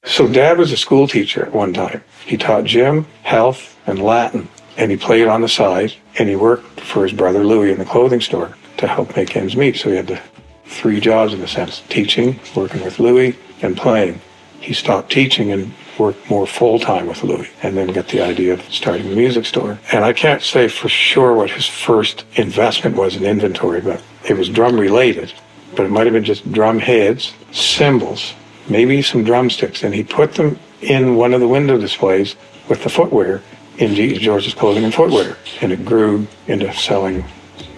So Dad was a school teacher at one time. He taught gym, health, and Latin, and he played on the side, and he worked for his brother Louis in the clothing store to help make ends meet. So he had the 3 jobs in a sense: teaching, working with Louis, and playing. He stopped teaching and worked more full-time with Louis, and then got the idea of starting a music store. And I can't say for sure what his first investment was in inventory, but it was drum related. But it might have been just drum heads, cymbals, maybe some drumsticks, and he put them in one of the window displays with the footwear in George's Clothing and Footwear. And it grew into selling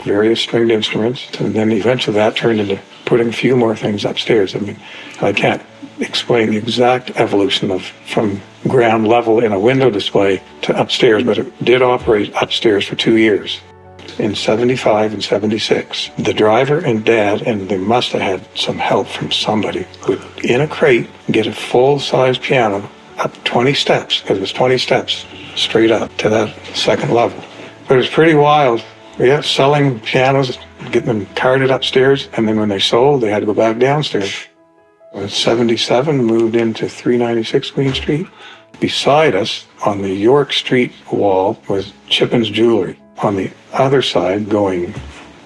various stringed instruments, and then eventually that turned into putting a few more things upstairs. I mean, I can't explain the exact evolution of from ground level in a window display to upstairs, but it did operate upstairs for 2 years. In 75 and 76, the driver and Dad, and they must have had some help from somebody, would, in a crate, get a full-size piano up 20 steps, because it was 20 steps straight up to that second level. But it was pretty wild. Yeah, selling pianos, getting them carted upstairs, and then when they sold, they had to go back downstairs. In 77, moved into 396 Queen Street. Beside us, on the York Street wall, was Chippen's Jewelry. On the other side, going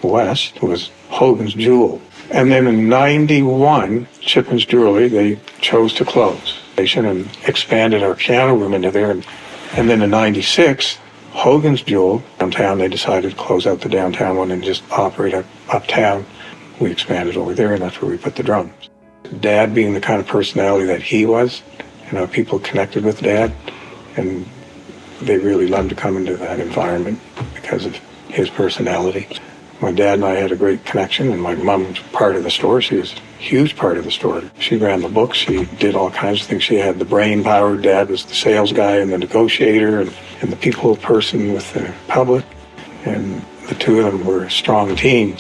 west, was Hogan's Jewel. And then in 91, Chippen's Jewelry, they chose to close and expanded our piano room into there. And then in 96, Hogan's Jewel, downtown, they decided to close out the downtown one and just operate uptown. We expanded over there, and that's where we put the drums. Dad being the kind of personality that he was, people connected with Dad, and they really loved to come into that environment because of his personality. My dad and I had a great connection, and my mom was part of the store. She was a huge part of the store. She ran the books. She did all kinds of things. She had the brain power. Dad was the sales guy and the negotiator and the people person with the public. And the two of them were a strong team.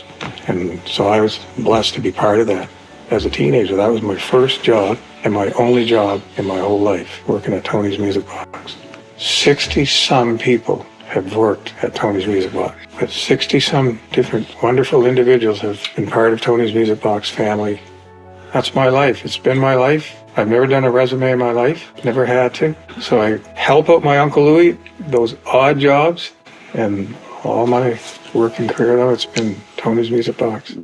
And so I was blessed to be part of that. As a teenager, that was my first job and my only job in my whole life, working at Tony's Music Box. 60-some people have worked at Tony's Music Box, but 60-some different wonderful individuals have been part of Tony's Music Box family. That's my life. It's been my life. I've never done a resume in my life, never had to. So I help out my Uncle Louis, those odd jobs, and all my working career, though, it's been Tony's Music Box.